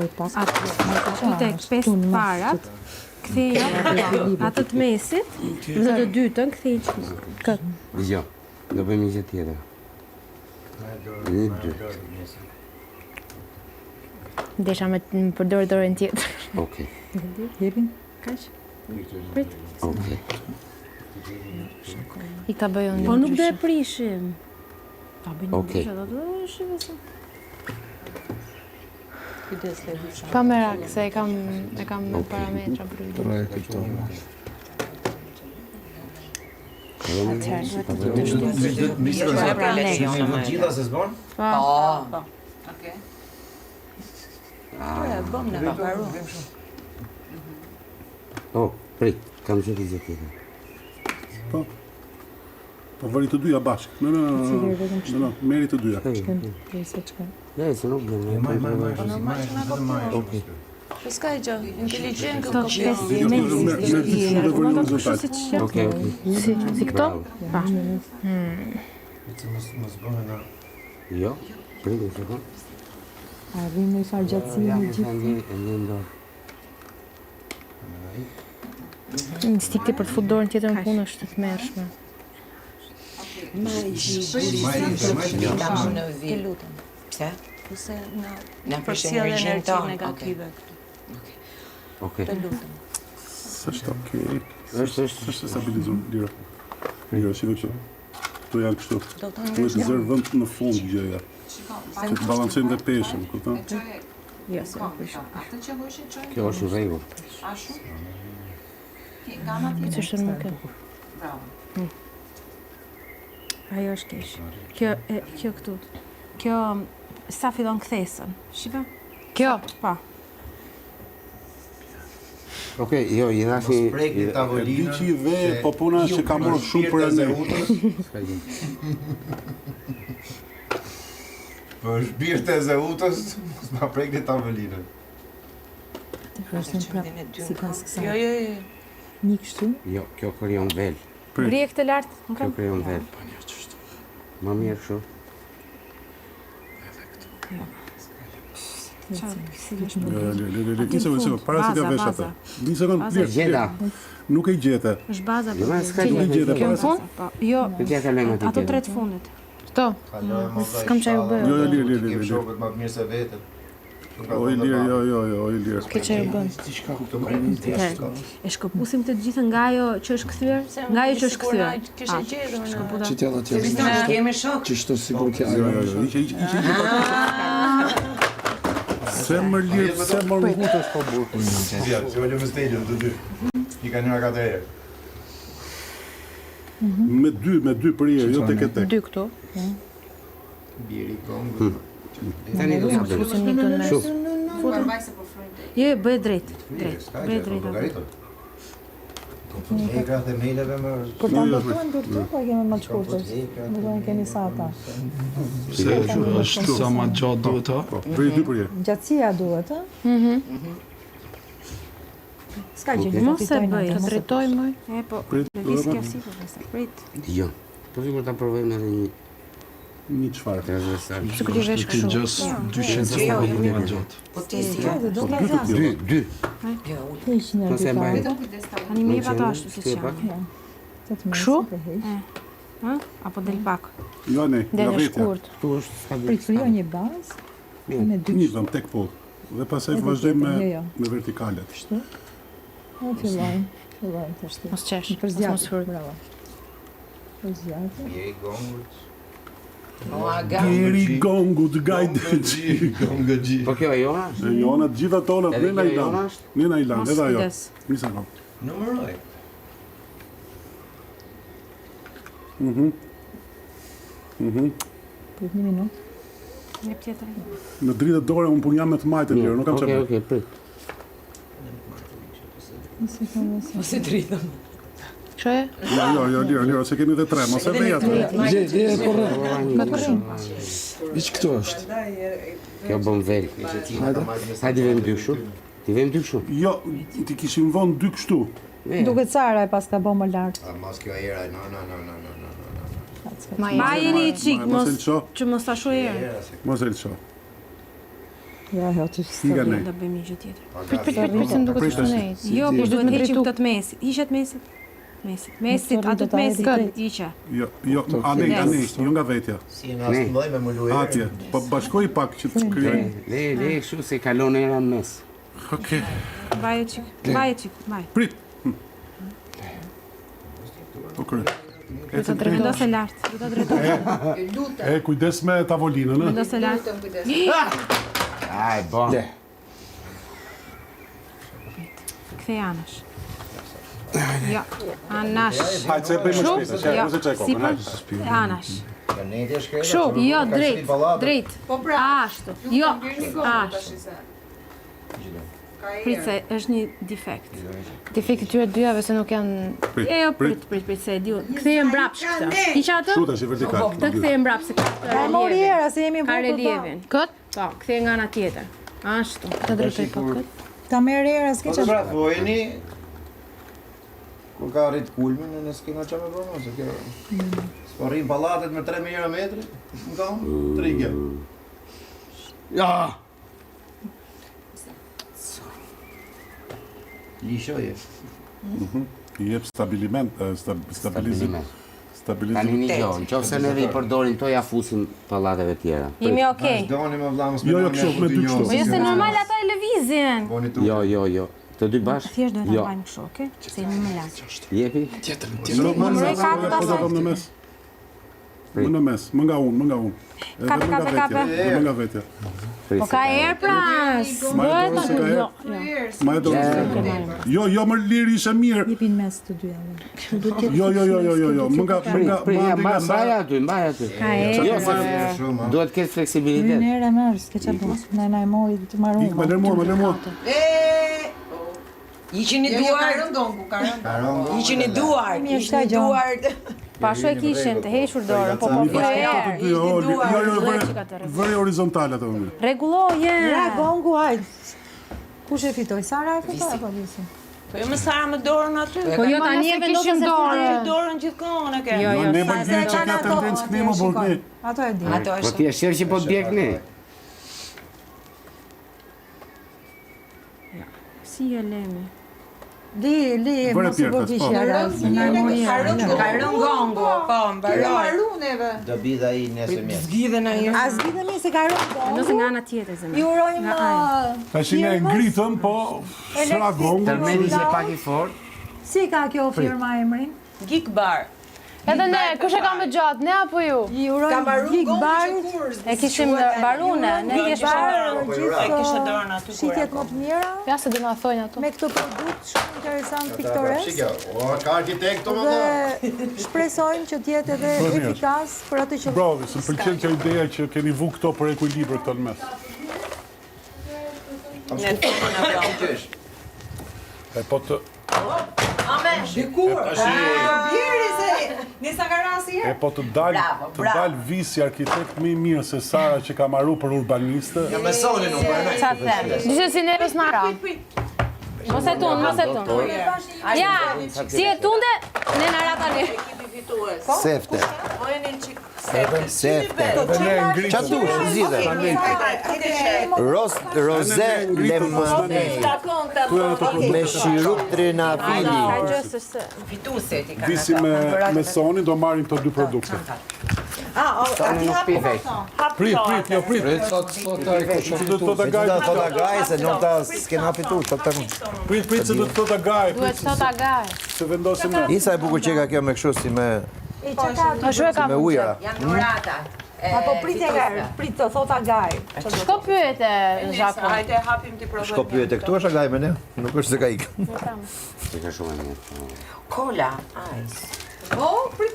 Aty tek 5 parat, kthej atë të mesit, në të dytën kthej këtë. Jo, do bëjmë një gjë tjetër. Një dy. Desha me përdor dorën tjetër. Okej. Jepin? Kaq? Prit. Okej. I ta bëjë unë. Po nuk do e prishim. Ta bëjmë Okej. do të shihim. Kujdes Ledisa. Pa merak, se e kam parametra për video. Pra e kuptoj. Gjitha se s'bon? Po. Okej. Bëm në paparu. Oh, prit, kam gjë tjetër. Po. Po vëri të dyja bashkë. No, meri të dyja. Ne, se nuk bën. Okej. Po s'ka gjë, inteligjent Këto këto. Okej. Si këto? Pa. Mos bëhen na. Jo, prit një sekond. A vim në farë gjatësimi në gjithë. Instikti për të futur dorën tjetër në punë është të tmerrshme. Në vit. Lutem. Pse? Pse Na përcjell energji negative. Okej. Të lutem. S'është okej. Është Stabilizuar, lira. Lira, shikoj këtu. Këtu janë kështu. Do të Tu është zërë vend në fund gjëja. Se të balancojnë dhe peshën, kupton? Jo, se Atë që hoqë çoj. Kjo është në rregull. Ashtu. Gama tjetër. Ç'është nuk e. Bravo. Ajo është keq. Kjo këtu. Kjo sa fillon kthesën. Shifa? Kjo. Po. Okej, jo, i dhashi... E di që i ve, po puna që ka morë shumë për e ne. Po është birë të zeutës, mos ma prekni tavelinën. Si pas kësa. Jo. Një kështu? Jo, kjo krijon vel. Rije këtë lart, nuk Kjo kam. krijon vel. Më mirë kështu. Një sekund, para se t'ja vesh atë. Një sekund, Gjeta. nuk e gjete. Është baza. Jo, ma s'ka Nuk e gjete, Kjo para në se... fund? Po. Jo. Këtë ja kalojmë aty. Ato 3 të fundit. Këto. S'kam çaj u bë. Jo, lirë. Kem shokët më të mirë se vetët. O, i lirë, jo, i lirë. Kjo çaj u bën. E shkëpusim të gjithë nga ajo që është kthyer, nga ajo që është kthyer. Kishe gjetur në... Që t'jalla tjetër. Ne kemi shok. Që shto sigur kja. Jo, se më lirë, se më rrugët është po burë. Ja, që vëllë më stadium të dy. I ka njëra 4 herë. Me dy për je, jo tek e tek. 2 këtu. Biri, kongë. Tani do të bëjmë. Fusim një tonë mes. Futëm. Jo, bëj drejt. Bëj drejt. E ka dhe maileve më... Kur ta ndërtuan ndërtu, po e kemi më të shkurtër. Më do në keni sa ata. Se është sa ma gjatë duhet ha. Për dy për je. Gjatësia duhet, ë? S'ka gjë, Mos e bëj, të drejtoj më. E po, Prit, lëviz kjo si po vësa. Prit. Jo. Po sigur ta provojmë edhe një çfarë. transversal. Sikur ti vesh Këtë kështu. gjës 200 euro më gjatë. Po ti si ja? do të zgjasë. Dy. Jo, Hiq në Mos e mbaj. Tani më jep ato ashtu siç janë. Kështu? Ë? Apo del pak. Jo, ne, nga Del e vetja. shkurt. Tu është stabil. Prit, krijo një bazë, me dy Një vëm tek po. Dhe pastaj Edhe vazhdojmë jo. me vertikalet. kështu. Ne fillojmë të shtyp. Mos qesh. Për Mos zjarë, furt. bravo. Për zjarë. Biri, kongët. o aga. Geri gongu të gajtë. Kongë gji. Po kjo e jona? E jona të gjitha tona, Edhe ne na kjo i jona lan. është? Ne na i lan, Mos edhe ajo. kujdes. Një sekond. Numëroj. Prit një minutë. Jep tjetër. Në dritë dore unë pun jam me të majtë lirë, nuk kam çfarë. Okej, prit. Një sekundë. Mos e dritëm. Kështu e? Jo, lirë, se kemi edhe 3, mos e vej atë. Gje, e korrekt. Iq këto është. Kjo bën vel. Hajde vëm dy kështu. Ti vëm dy kështu. Jo, ti kishim vënë 2 kështu. Duket Sara e pas ka bë më lart. Mos kjo era, no. Ma jeni i çik, Mos mos e lço, që mos ta shoh herë. mos e lço. Ja, aty Siga nej. Do bëjmë një gjë tjetër. prit, se nuk duket të shtunejt. Jo, po duhet me të heqim drejtu. këtë mesit. Hiqet mesit. Mesit, ato të mesit, hiqe. Jo, anej, jo nga vetja. Si në asë mëdoj me më luaj. Atje, po bashkoj pak që të krijoj. Le, kështu se kalon era në mes. Okej. Baje çik. Prit. Okej. Vendos e lart. E kujdes me tavolinën, ë. Vendos e lart. Aj, bon. Kthej anash. Jo, anash. Hajde se e bëjmë shpejt, Jo, se çaj sipër. kokën. Anash. Kështu, Jo, drejt. Ashtu. Jo, ashtu. Prit se është një defekt. Defekti tyre dyjave se nuk janë... Jo, prit se e di. Ktheje mbrapsht këtë. Hiq atë? Kështu tash vertikal. Këtë ktheje mbrapsht se ka E mori relievin. era se jemi Ka vërtet. relievin. Kët? Po, ktheje nga ana tjetër. Ashtu. Të drejtoj po kët. Ta merr era s'ke Po çfarë. pra, vojni kur ka arrit kulmin, ne s'kena çfarë me bënë, se kjo... S'po rrim pallatet me 3 mijëra metri, nga unë, trigja. Ja! Lishoje. I jep stabiliment, stabilizim. Tani Stabilizim. një gjë, nëse neve I përdorim to ja fusim pallateve tjera. Jemi okay. Doni me vllamës Jo, kështu, me dy kështu. Po jo se normal ata e lëvizin. Boni tu. Jo. Të dy bashkë? Thjesht duhet ta Jo. bëjmë kështu, okay? Se jemi më lart. Jepi? Më në mes, më nga unë. Kape. Më nga vetja. Po ka erë pra. Ma e dorën se ka erë. Ma e dorën se ka erë. Jo, më liri ishe mirë. Jepin mes të dyjave. Jo, më nga Mbaj aty. Ka erë. Jo, se duhet të ketë fleksibilitet. Në era merr, s'ke çfarë bën. Na e mori të marrë. Ik, më lërmua. Iqin i duar. Iqin i duar. Iqin i duar. Pashu e kishin të hequr dorën, po po erë. Vëri horizontal ato unë. Rregulloje. Ja, gongu, hajde. Kush e fitoi? Sara e fitoi apo Lisi? Po jo më Sara me dorën aty. Po jo tani e vendosen dorën. Dorën gjithkohën e ke. Jo, Ne më vjen që ka tendencë këni më burni. Ato e di. Ato Po ti e shërë që po të bjek ne. Si e lemi? Li, Vëre mos i pjertas, bëj po. gjë. Ka rënë gongo. Po, mbaroj. Do bida I nesër mirë. Zgjidhen ajo. As vidhe mi se ka rënë. Vendosen nga ana tjetër zemra. Ju urojmë Tash ne ngritëm, po sra gongu. Tërmeni që pak I fort. si ka kjo firma emrin? Gikbar. Edhe ne, kush e ka më gjatë, ne apo ju? Ju urojmë Gig Bar. E kishim barune, ne kishim E kishte dorën aty kur. Shitjet më të mira Ja se do na thojnë ato. me këto produkt shumë interesant piktoresk. Shikja, ka arkitekt më dhe. Dhe shpresojmë që të jetë edhe efikas për atë që Bravo, se pëlqen kjo ideja që keni vu këto për ekuilibër këto në mes. Ne tonë na vron gjysh. E po të E po të dal visi arkitekt më I mirë se Sara që ka marru për urbaniste. Ja me soni nuk për Sa them. Gjithsesi ne pas na ra. Mos e tun. Ja, si e tunde, ne na ra tani. Sefte. Sefte. Ne ngritëm. Qa dush, zidhe? Roze lemon me shirup trinafili. Ka gjë se Fituse ti ka. Visi me Sony do marrim këto dy produkte. Soni nuk pi veç. Prit. Që do të thot agaj. Thota gaj se nuk ta s'kena fitu. Prit se do të thot agaj. Duhet sot agaj. Se vendosim ne. Isa e bukur që ka kjo me kështu si me Ashtu e ka. me ujëra. Janë murata. apo prit të thota gaj. Shko pyete Zhaku. Hajde hapim ti provojmë. Shko pyete këtu është agaj me ne? Nuk është se ka ikë. Që ka shumë e mirë. Kola, ice. Po, prit